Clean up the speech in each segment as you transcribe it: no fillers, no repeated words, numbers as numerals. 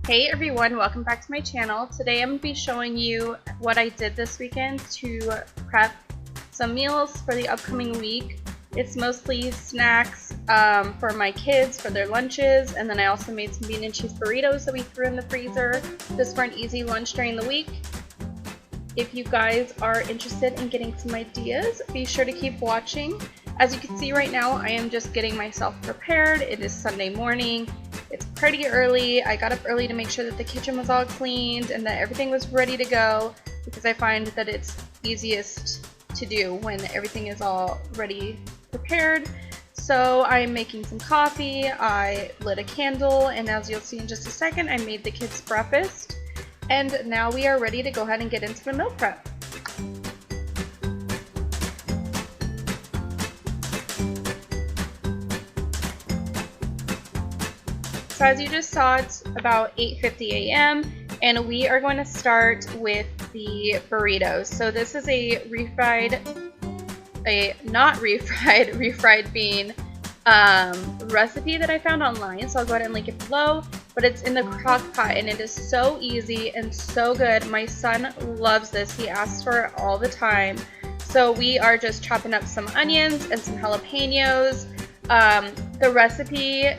Hey everyone, welcome back to my channel. Today I'm going to be showing you what I did this weekend to prep some meals for the upcoming week. It's mostly snacks for my kids for their lunches, and then I also made some bean and cheese burritos that we threw in the freezer just for an easy lunch during the week. If you guys are interested in getting some ideas, be sure to keep watching. As you can see right now, I am just getting myself prepared. It is Sunday morning. It's pretty early. I got up early to make sure that the kitchen was all cleaned and that everything was ready to go, because I find that it's easiest to do when everything is all ready, prepared. So I'm making some coffee, I lit a candle, and as you'll see in just a second, I made the kids breakfast. And now we are ready to go ahead and get into the meal prep. So as you just saw, it's about 8:50 a.m. and we are going to start with the burritos. So this is a refried bean recipe that I found online. So I'll go ahead and link it below. But it's in the crock pot and it is so easy and so good. My son loves this. He asks for it all the time. So we are just chopping up some onions and some jalapenos. The recipe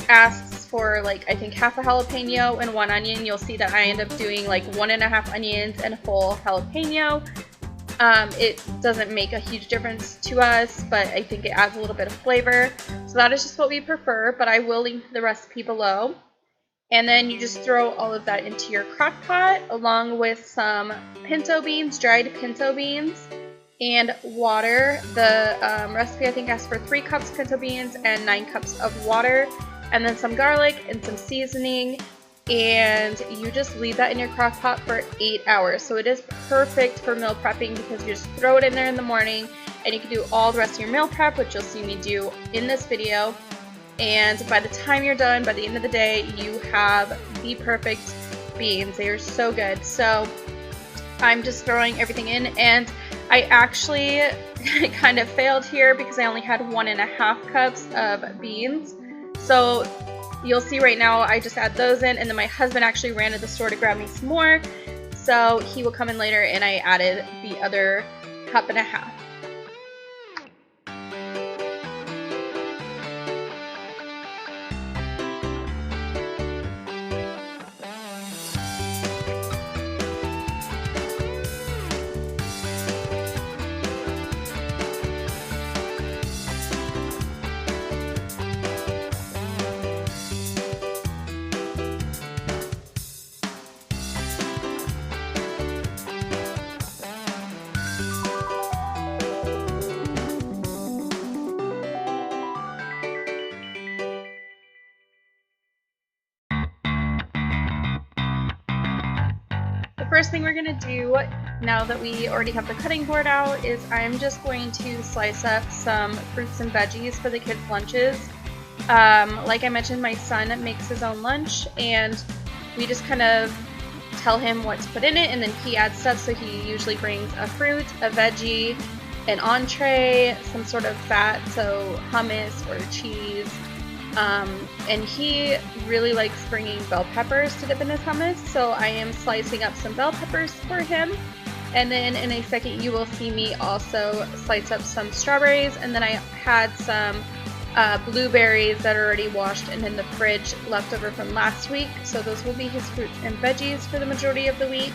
asks for like, I think, half a jalapeno and 1 onion. You'll see that I end up doing like 1.5 onions and a full jalapeno. It doesn't make a huge difference to us, but I think it adds a little bit of flavor. So that is just what we prefer, but I will link the recipe below. And then you just throw all of that into your crock pot along with some pinto beans, dried pinto beans, and water. The recipe I think asks for 3 cups pinto beans and 9 cups of water, and then some garlic and some seasoning, and you just leave that in your crock pot for 8 hours. So it is perfect for meal prepping because you just throw it in there in the morning and you can do all the rest of your meal prep, which you'll see me do in this video. And by the time you're done, by the end of the day, you have the perfect beans. They are so good. So I'm just throwing everything in, and I actually kind of failed here because I only had 1.5 cups of beans. So you'll see right now I just add those in, and then my husband actually ran to the store to grab me some more. So he will come in later, and I added the other 1.5 cups. First thing we're going to do, now that we already have the cutting board out, is I'm just going to slice up some fruits and veggies for the kids' lunches. Like I mentioned, my son makes his own lunch, and we just kind of tell him what to put in it, and then he adds stuff. So he usually brings a fruit, a veggie, an entree, some sort of fat, so hummus or cheese. And he really likes bringing bell peppers to dip in his hummus, so I am slicing up some bell peppers for him. And then in a second you will see me also slice up some strawberries, and then I had some blueberries that are already washed and in the fridge left over from last week, so those will be his fruits and veggies for the majority of the week.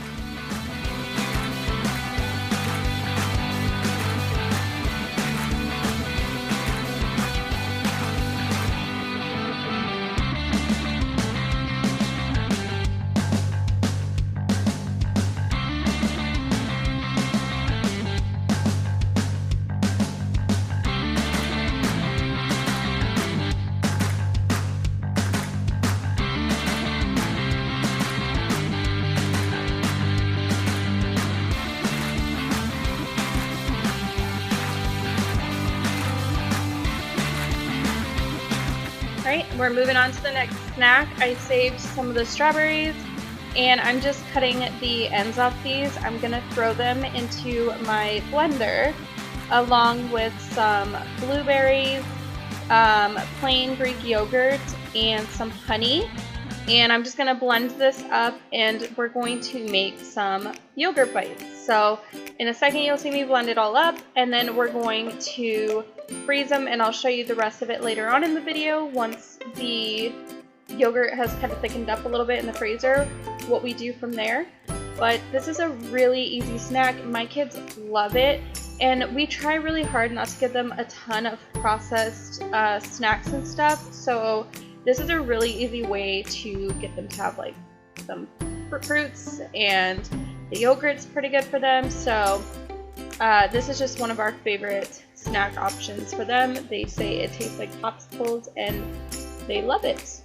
Alright, we're moving on to the next snack. I saved some of the strawberries, and I'm just cutting the ends off these. I'm going to throw them into my blender along with some blueberries, plain Greek yogurt, and some honey. And I'm just going to blend this up and we're going to make some yogurt bites. So in a second you'll see me blend it all up, and then we're going to freeze them, and I'll show you the rest of it later on in the video once the yogurt has kind of thickened up a little bit in the freezer, what we do from there. But this is a really easy snack. My kids love it, and we try really hard not to give them a ton of processed snacks and stuff, so this is a really easy way to get them to have like some fruits, and the yogurt's pretty good for them. So this is just one of our favorite snack options for them. They say it tastes like popsicles and they love it.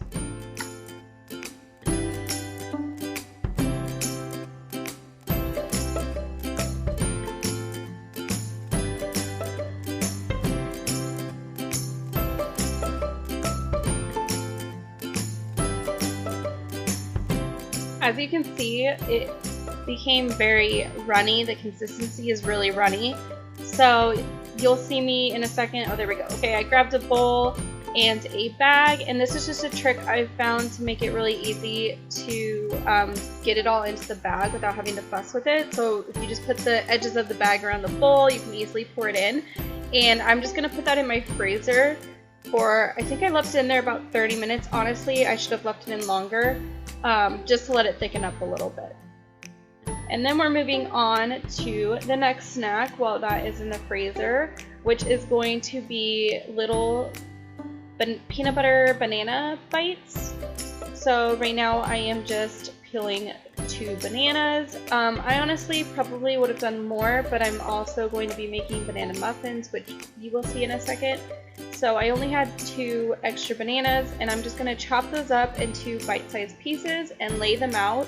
As you can see, it became very runny. The consistency is really runny. So you'll see me in a second. Oh, there we go. Okay, I grabbed a bowl and a bag, and this is just a trick I've found to make it really easy to get it all into the bag without having to fuss with it. So if you just put the edges of the bag around the bowl, you can easily pour it in. And I'm just gonna put that in my freezer for, I think I left it in there about 30 minutes. Honestly, I should have left it in longer. Just to let it thicken up a little bit. And then we're moving on to the next snack while that is in the freezer, which is going to be little peanut butter banana bites. So right now I am just peeling 2 bananas. I honestly probably would have done more, but I'm also going to be making banana muffins, which you will see in a second. So I only had 2 extra bananas, and I'm just going to chop those up into bite-sized pieces and lay them out,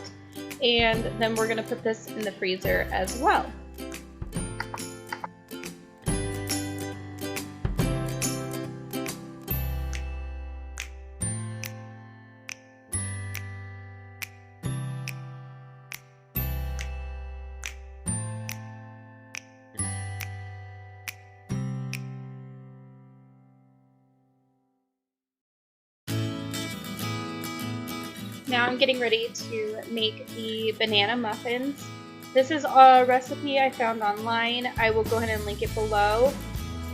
and then we're going to put this in the freezer as well. Now I'm getting ready to make the banana muffins. This is a recipe I found online. I will go ahead and link it below.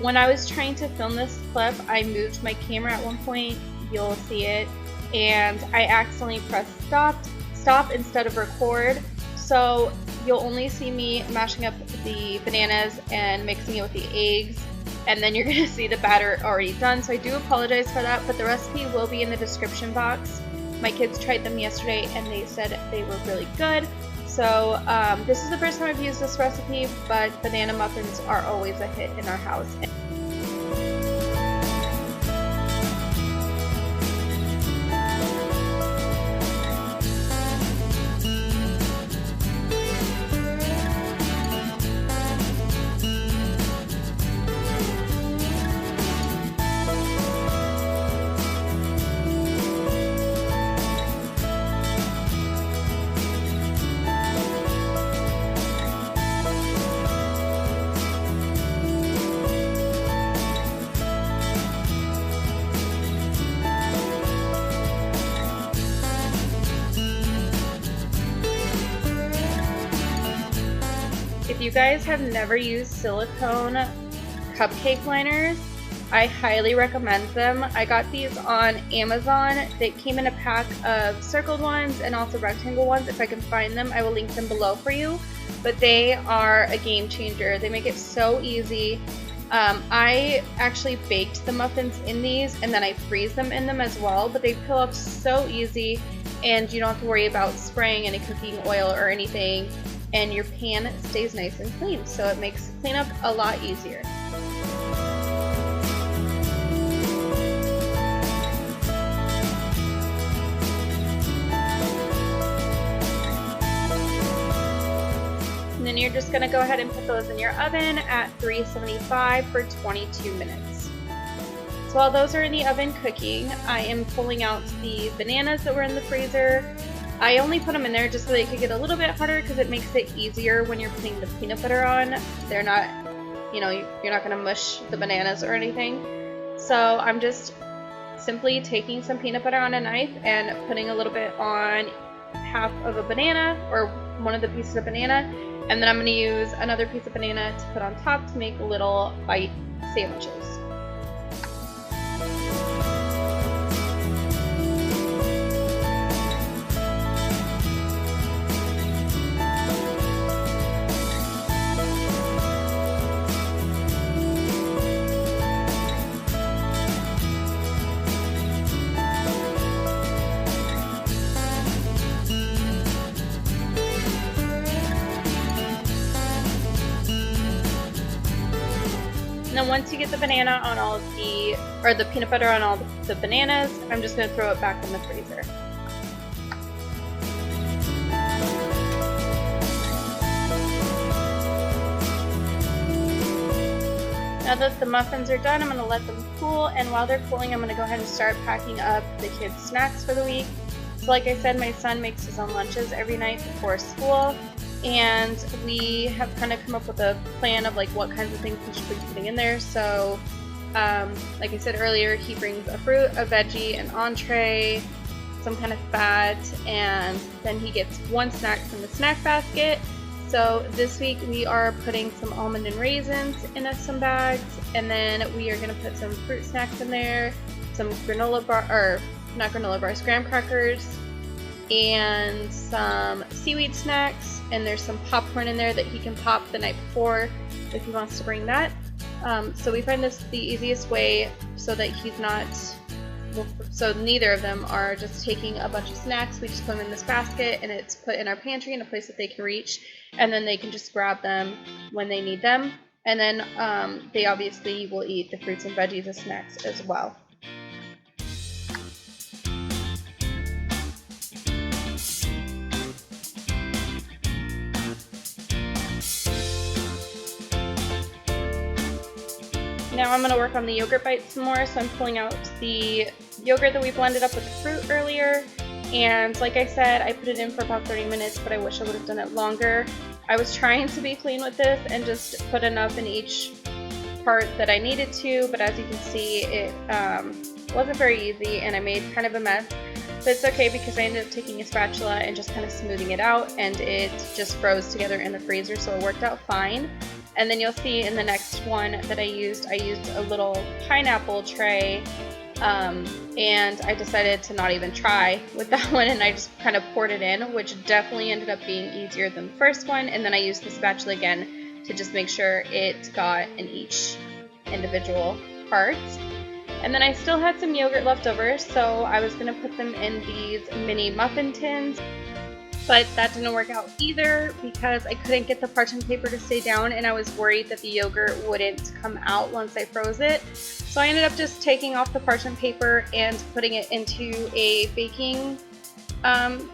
When I was trying to film this clip, I moved my camera at one point, you'll see it, and I accidentally pressed stop instead of record. So you'll only see me mashing up the bananas and mixing it with the eggs, and then you're going to see the batter already done. So I do apologize for that, but the recipe will be in the description box. My kids tried them yesterday and they said they were really good. So this is the first time I've used this recipe, but banana muffins are always a hit in our house. If you guys have never used silicone cupcake liners, I highly recommend them. I got these on Amazon. They came in a pack of circled ones and also rectangle ones. If I can find them, I will link them below for you. But they are a game changer. They make it so easy. I actually baked the muffins in these and then I freeze them in them as well, but they peel up so easy and you don't have to worry about spraying any cooking oil or anything, and your pan stays nice and clean, so it makes cleanup a lot easier. And then you're just going to go ahead and put those in your oven at 375 for 22 minutes. So while those are in the oven cooking, I am pulling out the bananas that were in the freezer. I only put them in there just so they could get a little bit harder because it makes it easier when you're putting the peanut butter on. They're not, you know, you're not going to mush the bananas or anything. So I'm just it's simply taking some peanut butter on a knife and putting a little bit on half of a banana or one of the pieces of banana, and then I'm going to use another piece of banana to put on top to make little bite sandwiches. And then once you get the banana on all of the peanut butter on all the bananas, I'm just going to throw it back in the freezer. Now that the muffins are done, I'm going to let them cool, and while they're cooling, I'm going to go ahead and start packing up the kids' snacks for the week. So like I said, my son makes his own lunches every night before school, and we have kind of come up with a plan of like what kinds of things we should be putting in there. So like I said earlier, he brings a fruit, a veggie, an entree, some kind of fat, and then he gets one snack from the snack basket. So this week we are putting some almond and raisins in some bags, and then we are going to put some fruit snacks in there, some granola bar, or not granola bars, graham crackers, and some seaweed snacks, and there's some popcorn in there that he can pop the night before if he wants to bring that. So we find this the easiest way so that he's not, so neither of them are just taking a bunch of snacks. We just put them in this basket, and it's put in our pantry in a place that they can reach, and then they can just grab them when they need them. And then they obviously will eat the fruits and veggies as snacks as well. Now I'm going to work on the yogurt bites some more, so I'm pulling out the yogurt that we blended up with the fruit earlier, and like I said, I put it in for about 30 minutes, but I wish I would have done it longer. I was trying to be clean with this and just put enough in each part that I needed to, but as you can see, it wasn't very easy, and I made kind of a mess. But it's okay because I ended up taking a spatula and just kind of smoothing it out, and it just froze together in the freezer, so it worked out fine. And then you'll see in the next one that I used a little pineapple tray, and I decided to not even try with that one, and I just kind of poured it in, which definitely ended up being easier than the first one. And then I used the spatula again to just make sure it got in each individual part. And then I still had some yogurt left over, so I was going to put them in these mini muffin tins. But that didn't work out either because I couldn't get the parchment paper to stay down, and I was worried that the yogurt wouldn't come out once I froze it. So I ended up just taking off the parchment paper and putting it into a baking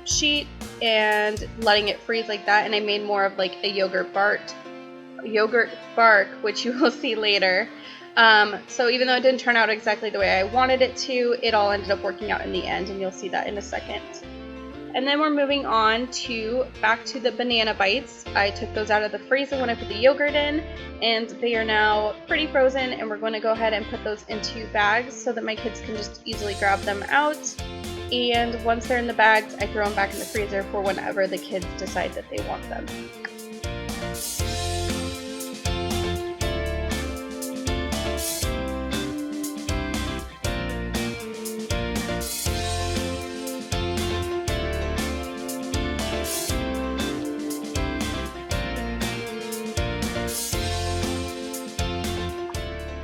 sheet and letting it freeze like that, and I made more of like a yogurt bark, which you will see later. So even though it didn't turn out exactly the way I wanted it to, it all ended up working out in the end, and you'll see that in a second. And then we're moving on back to the banana bites. I took those out of the freezer when I put the yogurt in, and they are now pretty frozen, and we're going to go ahead and put those into bags so that my kids can just easily grab them out. And once they're in the bags, I throw them back in the freezer for whenever the kids decide that they want them.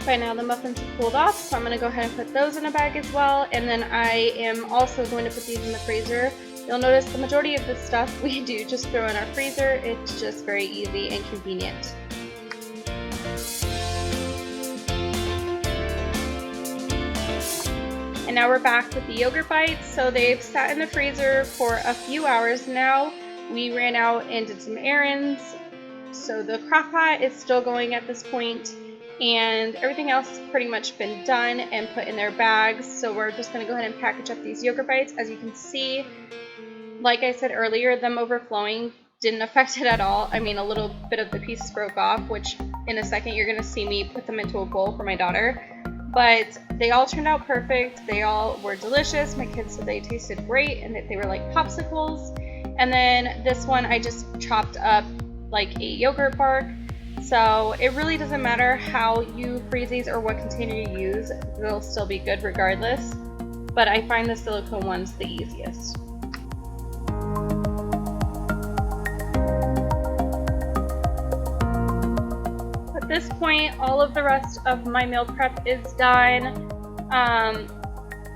By now the muffins have cooled off, so I'm going to go ahead and put those in a bag as well, and then I am also going to put these in the freezer. You'll notice the majority of this stuff we do just throw in our freezer. It's just very easy and convenient. And now we're back with the yogurt bites. So they've sat in the freezer for a few hours now. We ran out and did some errands, so the crock pot is still going at this point. And everything else has pretty much been done and put in their bags. So we're just going to go ahead and package up these yogurt bites. As you can see, like I said earlier, them overflowing didn't affect it at all. I mean, a little bit of the pieces broke off, which in a second you're going to see me put them into a bowl for my daughter. but they all turned out perfect. They all were delicious. My kids said they tasted great and that they were like popsicles. And then this one I just chopped up like a yogurt bark. So it really doesn't matter how you freeze these or what container you use, they'll still be good regardless. But I find the silicone ones the easiest. At this point, all of the rest of my meal prep is done.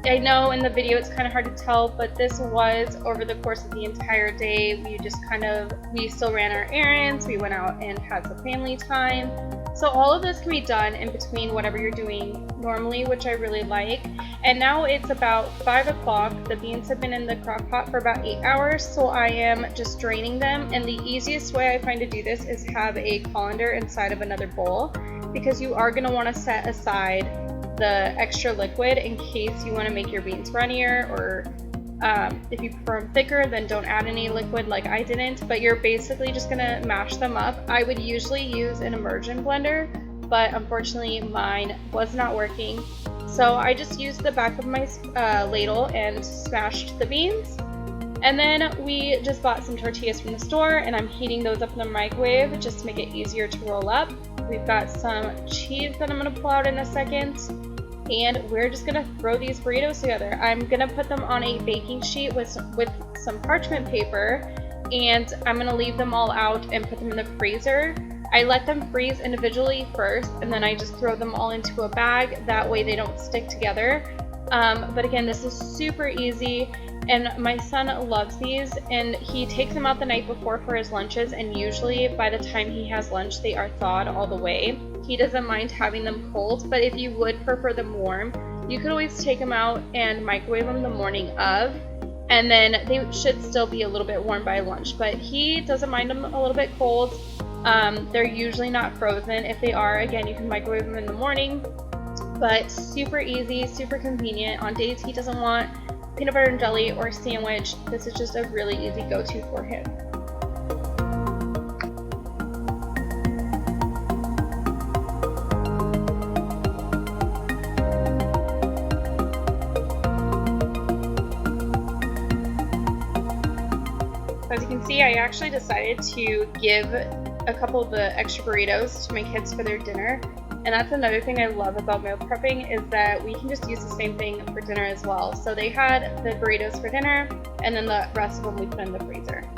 I know in the video it's kind of hard to tell, but this was over the course of the entire day. We still ran our errands, we went out and had some family time. So all of this can be done in between whatever you're doing normally, which I really like. And now it's about 5 o'clock. The beans have been in the crock pot for about 8 hours, so I am just draining them. And the easiest way I find to do this is have a colander inside of another bowl, because you are going to want to set aside the extra liquid in case you want to make your beans runnier, or if you prefer them thicker, then don't add any liquid like I didn't, but you're basically just going to mash them up. I would usually use an immersion blender, but unfortunately mine was not working, so I just used the back of my ladle and smashed the beans. And then we just bought some tortillas from the store, and I'm heating those up in the microwave just to make it easier to roll up. We've got some cheese that I'm going to pull out in a second, and we're just going to throw these burritos together. I'm going to put them on a baking sheet with some parchment paper, and I'm going to leave them all out and put them in the freezer. I let them freeze individually first, and then I just throw them all into a bag. That way they don't stick together. But again, this is super easy, and my son loves these, and he takes them out the night before for his lunches, and usually by the time he has lunch they are thawed all the way. He doesn't mind having them cold, but if you would prefer them warm, you could always take them out and microwave them the morning of, and then they should still be a little bit warm by lunch. But he doesn't mind them a little bit cold. They're usually not frozen. If they are, again, you can microwave them in the morning. But super easy, super convenient. On days he doesn't want peanut butter and jelly or sandwich, this is just a really easy go-to for him. As you can see, I actually decided to give a couple of the extra burritos to my kids for their dinner. And that's another thing I love about meal prepping, is that we can just use the same thing for dinner as well. So they had the burritos for dinner, and then the rest of them we put in the freezer.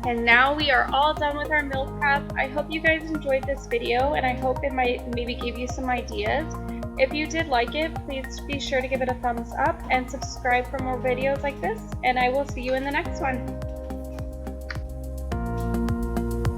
And now we are all done with our meal prep. I hope you guys enjoyed this video, and I hope it might maybe give you some ideas. If you did like it, please be sure to give it a thumbs up and subscribe for more videos like this, and I will see you in the next one.